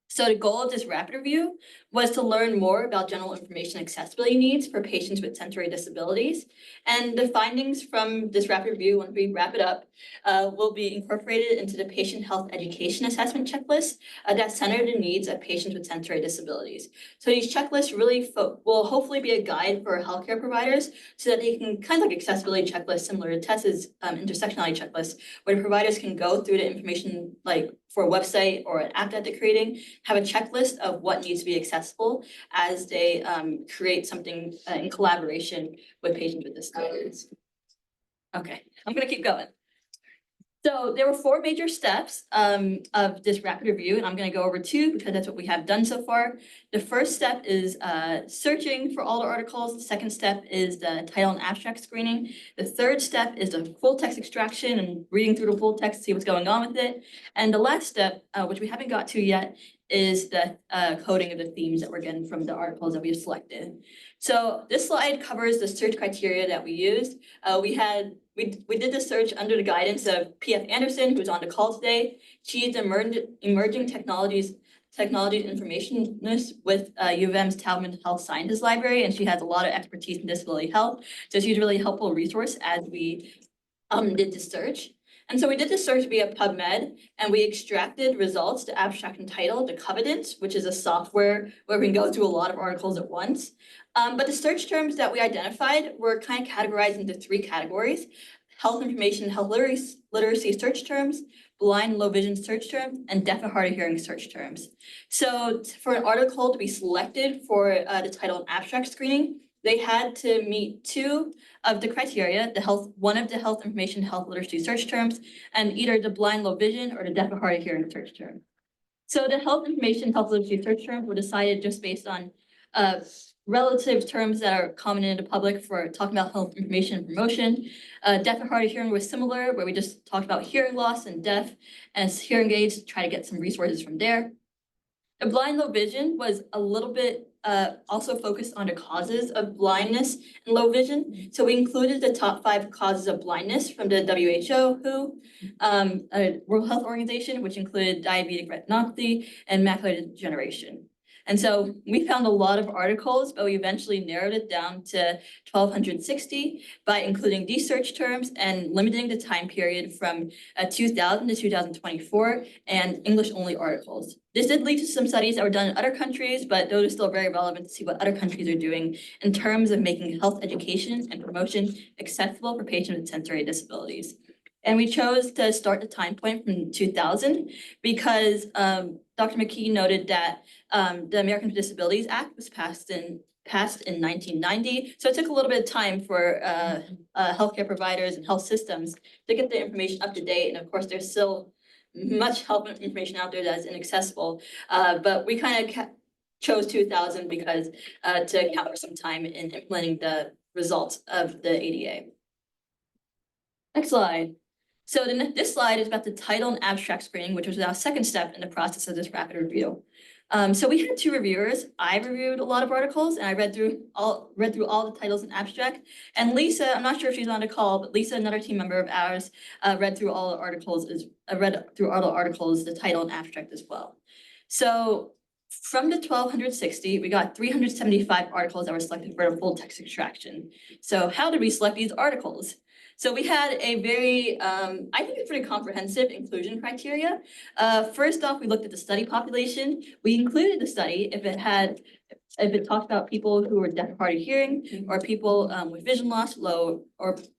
So the goal of this rapid review was to learn more about general information accessibility needs for patients with sensory disabilities. And the findings from this rapid review, once we wrap it up, will be incorporated into the patient health education assessment checklist that center the needs of patients with sensory disabilities. So these checklists really will hopefully be a guide for healthcare providers so that they can kind of like accessibility checklists similar to Tess's intersectionality checklist, where the providers can go through the information like for a website or an app that they're creating, have a checklist of what needs to be accessible as they create something in collaboration with patients with disabilities. Okay, I'm gonna keep going. So there were 4 major steps of this rapid review, and I'm gonna go over 2 because that's what we have done so far. The first step is searching for all the articles. The second step is the title and abstract screening. The third step is the full text extraction and reading through the full text to see what's going on with it. And the last step, which we haven't got to yet, is the coding of the themes that we're getting from the articles that we've selected. So this slide covers the search criteria that we used. We did the search under the guidance of P.F. Anderson, who's on the call today. She is emerging technologies informationist with U of M's Taubman Health Sciences Library, and she has a lot of expertise in disability health. So she's a really helpful resource as we did the search. And so we did the search via PubMed, and we extracted results to abstract and title to Covenant, which is a software where we can go through a lot of articles at once. But the search terms that we identified were kind of categorized into 3 categories: health information, health literacy search terms, blind, low vision search terms, and deaf and hard of hearing search terms. So for an article to be selected for the title and abstract screening, they had to meet 2 of the criteria, one of the health information, health literacy search terms, and either the blind, low vision or the deaf or hard of hearing search term. So the health information, health literacy search terms were decided just based on relative terms that are common in the public for talking about health information and promotion. Deaf and hard of hearing was similar, where we just talked about hearing loss and deaf as hearing aids to try to get some resources from there. The blind, low vision was a little bit also focused on the causes of blindness and low vision. So we included the top 5 causes of blindness from the WHO, World Health Organization, which included diabetic retinopathy and macular degeneration. And so we found a lot of articles, but we eventually narrowed it down to 1,260 by including these search terms and limiting the time period from 2000 to 2024 and English-only articles. This did lead to some studies that were done in other countries, but those are still very relevant to see what other countries are doing in terms of making health education and promotion accessible for patients with sensory disabilities. And we chose to start the time point from 2000 because Dr. McKee noted that the Americans with Disabilities Act was passed in 1990. So it took a little bit of time for healthcare providers and health systems to get the information up to date. And of course, there's still much health information out there that's inaccessible. But we kind of chose 2000 because to account for some time in implementing the results of the ADA. Next slide. So this slide is about the title and abstract screening, which was our second step in the process of this rapid review. So we had 2 reviewers. I reviewed a lot of articles and I read through all the titles and abstract. And Lisa, I'm not sure if she's on the call, but Lisa, another team member of ours, read through all the articles, the title and abstract as well. So from the 1,260, we got 375 articles that were selected for a full text extraction. So how did we select these articles? So we had a very, I think it's pretty comprehensive inclusion criteria. First off, we looked at the study population. We included the study if it talked about people who were deaf or hard of hearing or people with vision loss, low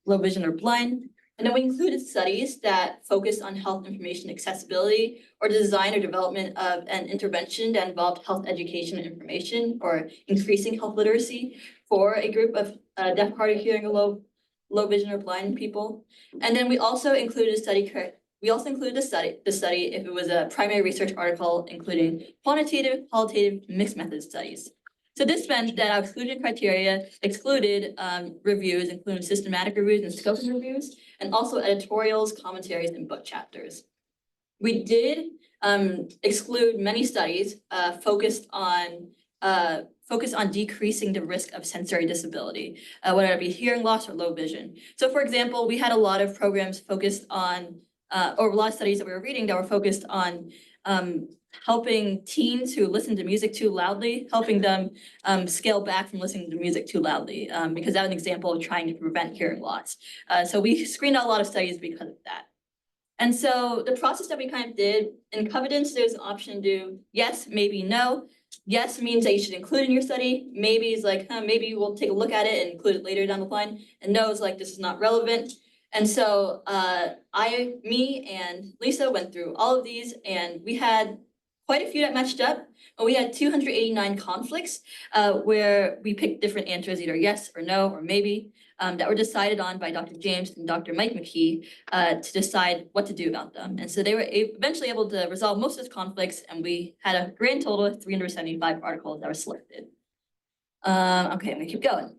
vision or blind. And then we included studies that focused on health information accessibility or the design or development of an intervention that involved health education and information or increasing health literacy for a group of deaf, hard of hearing or low vision or blind people. And then we also included a study. We also included the study if it was a primary research article, including quantitative, qualitative, mixed method studies. So this meant that our exclusion criteria excluded reviews, including systematic reviews and scoping reviews, and also editorials, commentaries, and book chapters. We did exclude many studies focused on decreasing the risk of sensory disability, whether it be hearing loss or low vision. So for example, we had a lot of programs focused on, or a lot of studies that we were reading that were focused on helping teens who listen to music too loudly, helping them scale back from listening to music too loudly, because that was an example of trying to prevent hearing loss. So we screened out a lot of studies because of that. And so the process that we kind of did in Covidence, there's an option to do yes, maybe, no. Yes means that you should include in your study. Maybe is like, maybe we'll take a look at it and include it later down the line. And no is like, this is not relevant. And so me and Lisa went through all of these, and we had quite a few that matched up. But we had 289 conflicts where we picked different answers, either yes or no or maybe, that were decided on by Dr. James and Dr. Mike McKee to decide what to do about them. And so they were eventually able to resolve most of those conflicts, and we had a grand total of 375 articles that were selected. Okay, I'm gonna keep going.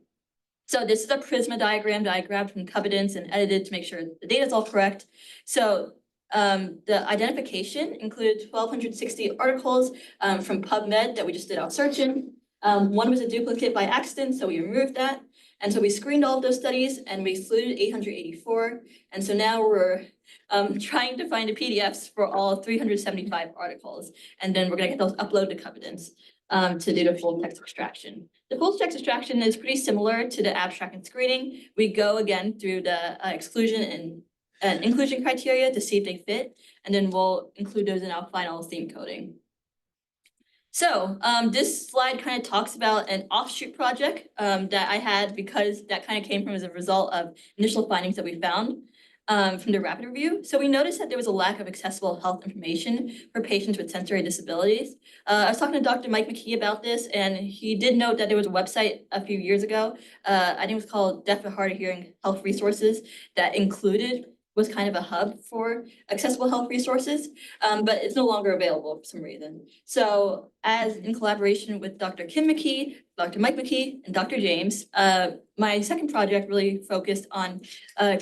So this is a Prisma diagram that I grabbed from Covidence and edited to make sure the data is all correct. So the identification included 1,260 articles from PubMed that we just did our search in. One was a duplicate by accident, so we removed that. And so we screened all of those studies and we excluded 884. And so now we're trying to find the PDFs for all 375 articles. And then we're gonna get those uploaded to Covidence to do the full text extraction. The full text extraction is pretty similar to the abstract and screening. We go again through the exclusion and inclusion criteria to see if they fit, and then we'll include those in our final theme coding. So this slide kind of talks about an offshoot project that I had, because that kind of came from as a result of initial findings that we found from the rapid review. So we noticed that there was a lack of accessible health information for patients with sensory disabilities. I was talking to Dr. Mike McKee about this, and he did note that there was a website a few years ago, I think it was called Deaf and Hard of Hearing Health Resources, that was kind of a hub for accessible health resources, but it's no longer available for some reason. So as in collaboration with Dr. Kim McKee, Dr. Mike McKee, and Dr. James, my second project really focused on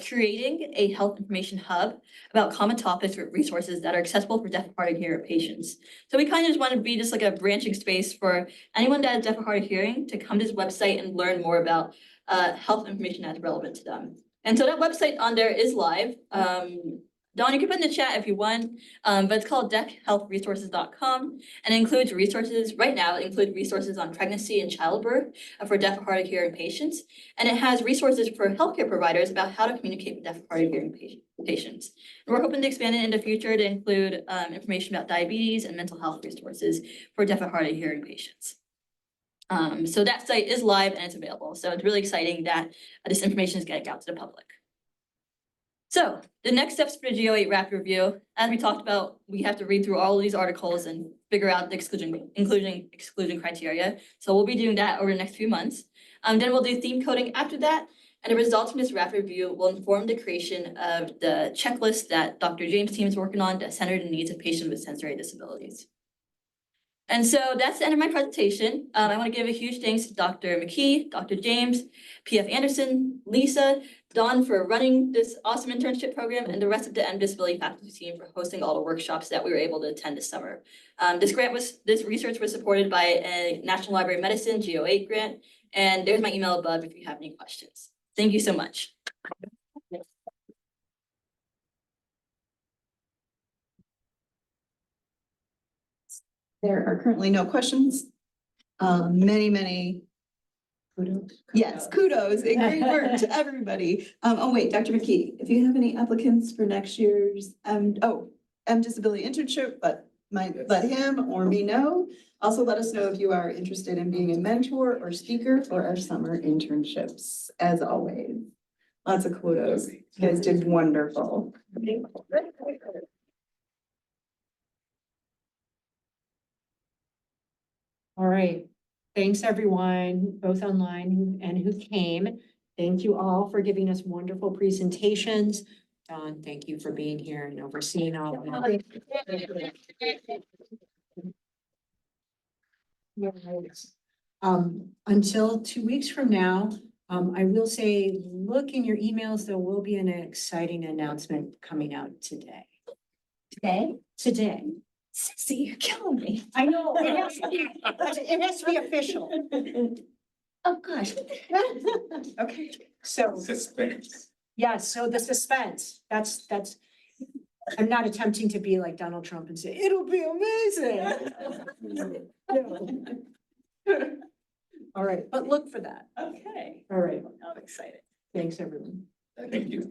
creating a health information hub about common topics with resources that are accessible for deaf and hard of hearing patients. So we kind of just want to be just like a branching space for anyone that is deaf or hard of hearing to come to this website and learn more about health information that's relevant to them. And so that website on there is live. Dawn, you can put in the chat if you want, but it's called deafhealthresources.com, and it includes resources. Right now, it includes resources on pregnancy and childbirth for deaf and hard of hearing patients. And it has resources for healthcare providers about how to communicate with deaf and hard of hearing patients. And we're hoping to expand it in the future to include information about diabetes and mental health resources for deaf and hard of hearing patients. So that site is live and it's available. So it's really exciting that this information is getting out to the public. So the next steps for the GO8 rapid review, as we talked about, we have to read through all of these articles and figure out the exclusion criteria. So we'll be doing that over the next few months. Then we'll do theme coding after that. And the results from this rapid review will inform the creation of the checklist that Dr. James' team is working on that center the needs of patients with sensory disabilities. And so that's the end of my presentation. I want to give a huge thanks to Dr. McKee, Dr. James, PF Anderson, Lisa, Dawn for running this awesome internship program, and the rest of the MDisability faculty team for hosting all the workshops that we were able to attend this summer. This research was supported by a National Library of Medicine GO8 grant, and there's my email above if you have any questions. Thank you so much. There are currently no questions. Many kudos. Yes, kudos and great work to everybody. Oh wait, Dr. McKee, if you have any applicants for next year's MDisability internship, but might let him or me know. Also let us know if you are interested in being a mentor or speaker for our summer internships. As always, lots of kudos. You guys did wonderful. All right. Thanks, everyone, both online and who came. Thank you all for giving us wonderful presentations. Dawn, thank you for being here and overseeing all of that. Until 2 weeks from now, I will say, look in your emails, there will be an exciting announcement coming out today. Today. See, you're killing me. I know, it has to be official. Oh, gosh. Okay, so. Suspense. Yeah, so the suspense, that's, I'm not attempting to be like Donald Trump and say, it'll be amazing. No. All right, but look for that. Okay, All right, I'm excited. thanks, everyone. Thank you.